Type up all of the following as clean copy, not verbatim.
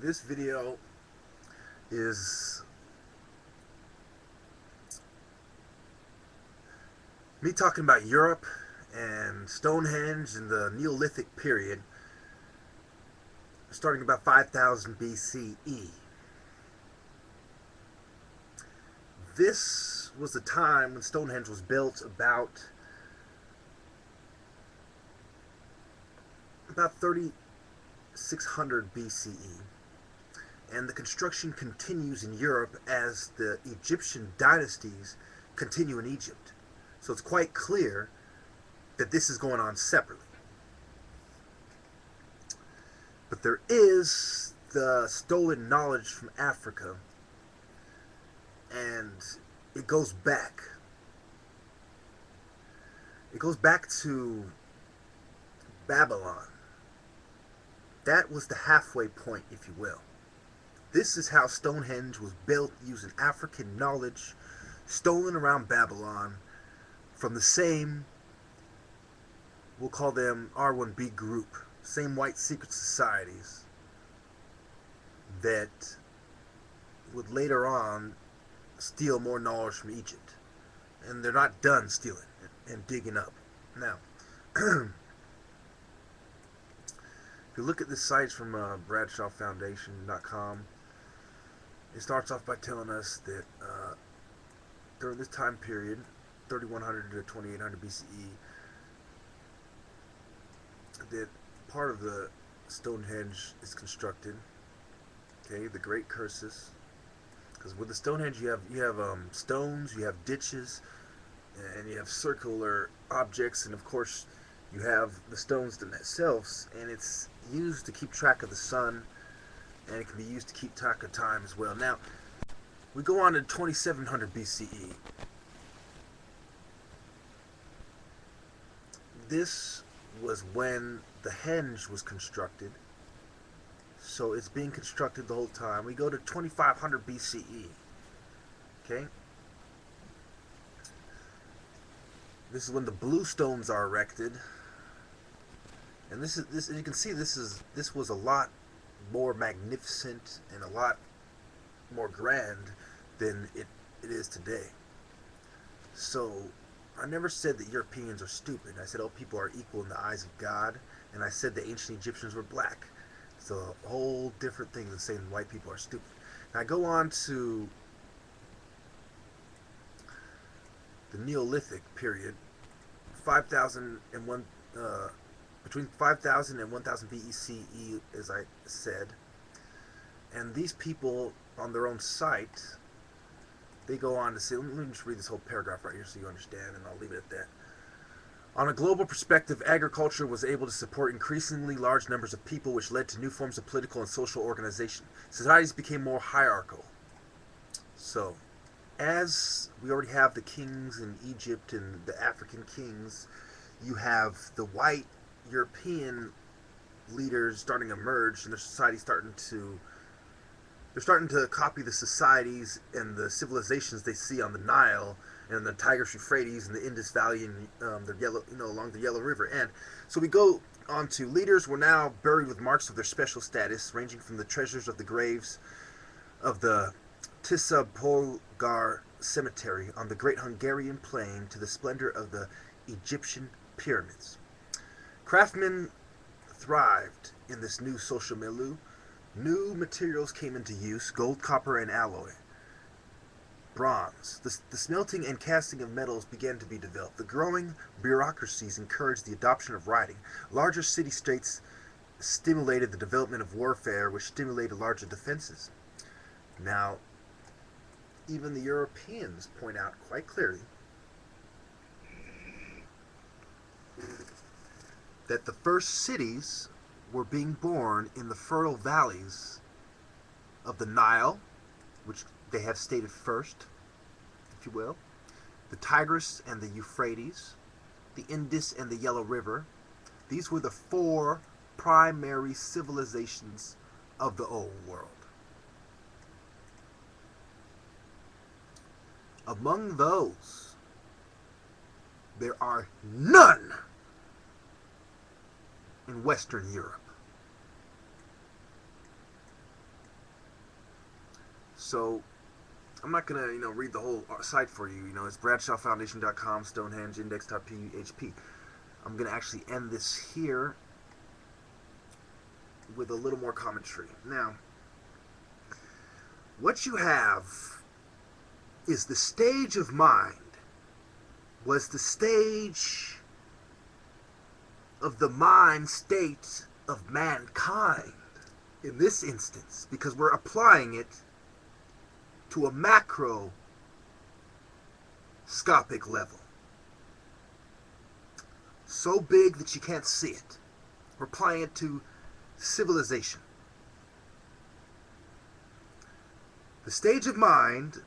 This video is me talking about Europe and Stonehenge in the Neolithic period, starting about 5000 BCE. This was the time when Stonehenge was built, about 3600 BCE. And the construction continues in Europe as the Egyptian dynasties continue in Egypt. So it's quite clear that this is going on separately. But there is the stolen knowledge from Africa, and it goes back. It goes back to Babylon. That was the halfway point, if you will. This is how Stonehenge was built, using African knowledge stolen around Babylon from the same, we'll call them R1B group, same white secret societies that would later on steal more knowledge from Egypt. And they're not done stealing and digging up. Now, if you look at this site from BradshawFoundation.com, it starts off by telling us that during this time period, 3100 to 2800 BCE, that part of the Stonehenge is constructed. Okay, the Great Curses. Because with the Stonehenge, you have stones, you have ditches, and you have circular objects, and of course, you have the stones themselves, and it's used to keep track of the sun, and it can be used to keep track of time as well. Now, we go on to 2700 BCE. This was when the henge was constructed, so it's being constructed the whole time. We go to 2500 BCE. Okay, this is when the blue stones are erected, and this you can see this was a lot more magnificent and a lot more grand than it is today. So I never said that Europeans are stupid. I said all people are equal in the eyes of God, and I said the ancient Egyptians were black. It's a whole different thing than saying white people are stupid. Now I go on to the Neolithic period, 5001, between 5000 and 1000 BCE, as I said. And these people, on their own site, they go on to say, let me just read this whole paragraph right here so you understand, and I'll leave it at that. On a global perspective, agriculture was able to support increasingly large numbers of people, which led to new forms of political and social organization. Societies became more hierarchical. So, as we already have the kings in Egypt and the African kings, you have the white European leaders starting to emerge, and their society they're starting to copy the societies and the civilizations they see on the Nile and the Tigris Euphrates and the Indus Valley and along the Yellow River. And so we go on to leaders were now buried with marks of their special status, ranging from the treasures of the graves of the Tisa Polgar Cemetery on the Great Hungarian Plain to the splendor of the Egyptian pyramids. Craftsmen thrived in this new social milieu. New materials came into use: gold, copper, and alloy. Bronze. The smelting and casting of metals began to be developed. The growing bureaucracies encouraged the adoption of writing. Larger city-states stimulated the development of warfare, which stimulated larger defenses. Now, even the Europeans point out quite clearly that the first cities were being born in the fertile valleys of the Nile, which they have stated first, if you will, the Tigris and the Euphrates, the Indus and the Yellow River. These were the four primary civilizations of the old world. Among those, there are none in Western Europe. So I'm not gonna, read the whole site for you. It's bradshawfoundation.com, stonehenge, index.php. I'm gonna actually end this here with a little more commentary. Now, what you have is the stage of mind was the stage of the mind state of mankind in this instance, because we're applying it to a macroscopic level. So big that you can't see it. We're applying it to civilization. The stage of mind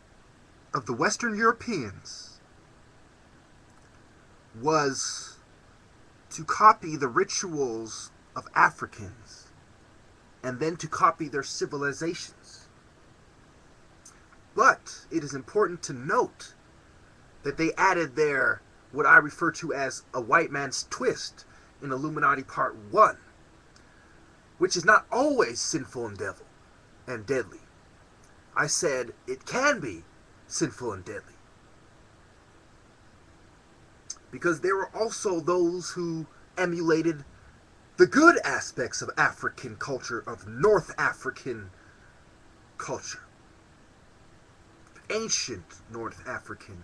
of the Western Europeans was to copy the rituals of Africans and then to copy their civilizations. But it is important to note that they added their, what I refer to as a white man's twist in Illuminati Part 1, which is not always sinful and deadly. I said it can be sinful and deadly, because there were also those who emulated the good aspects of African culture, of North African culture, ancient North African,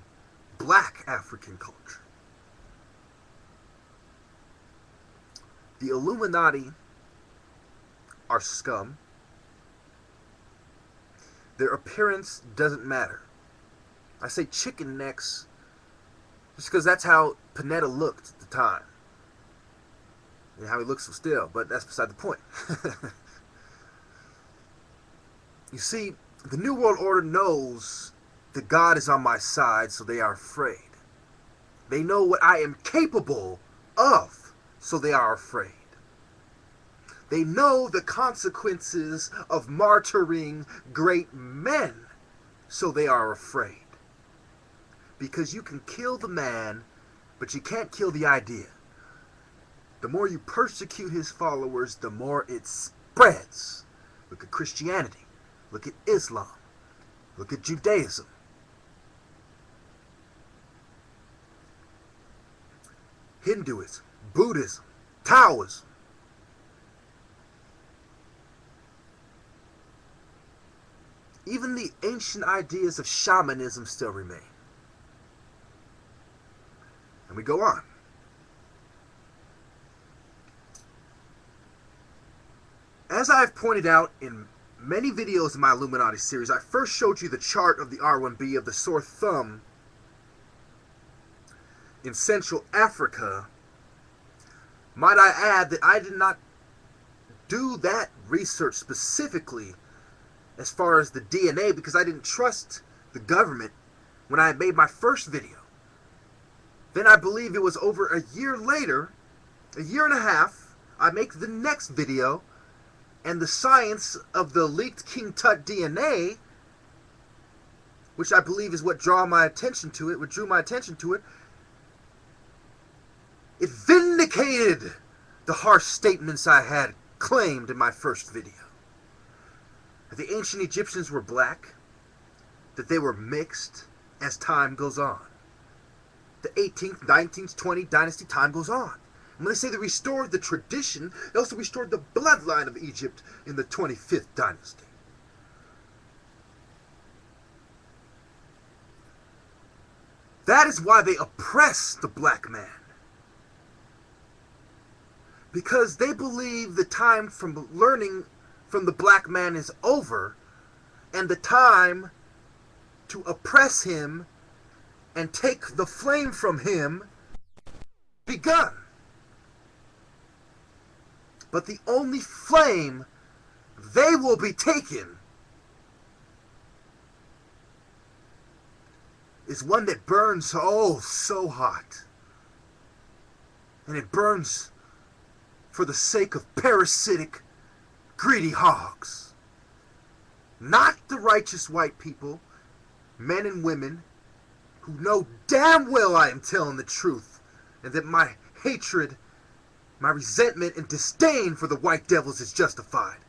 black African culture. The Illuminati are scum. Their appearance doesn't matter. I say chicken necks just because that's how Panetta looked at the time. And how he looks still, but that's beside the point. You see, the New World Order knows that God is on my side, so they are afraid. They know what I am capable of, so they are afraid. They know the consequences of martyring great men, so they are afraid. Because you can kill the man, but you can't kill the idea. The more you persecute his followers, the more it spreads. Look at Christianity. Look at Islam. Look at Judaism. Hinduism, Buddhism, Taoism. Even the ancient ideas of shamanism still remain. And we go on. As I've pointed out in many videos in my Illuminati series, I first showed you the chart of the R1B of the sore thumb in Central Africa. Might I add that I did not do that research specifically as far as the DNA, because I didn't trust the government when I made my first video. Then I believe it was over a year later, a year and a half, I make the next video, and the science of the leaked King Tut DNA, which I believe is what drew my attention to it, it vindicated the harsh statements I had claimed in my first video. That the ancient Egyptians were black, that they were mixed as time goes on. The 18th, 19th, 20th dynasty, time goes on. And when they say they restored the tradition, they also restored the bloodline of Egypt in the 25th dynasty. That is why they oppress the black man. Because they believe the time from learning from the black man is over, and the time to oppress him and take the flame from him begun. But the only flame they will be taken is one that burns so hot. And it burns for the sake of parasitic, greedy hogs. Not the righteous white people, men and women, who know damn well I am telling the truth, and that my hatred, my resentment and disdain for the white devils is justified.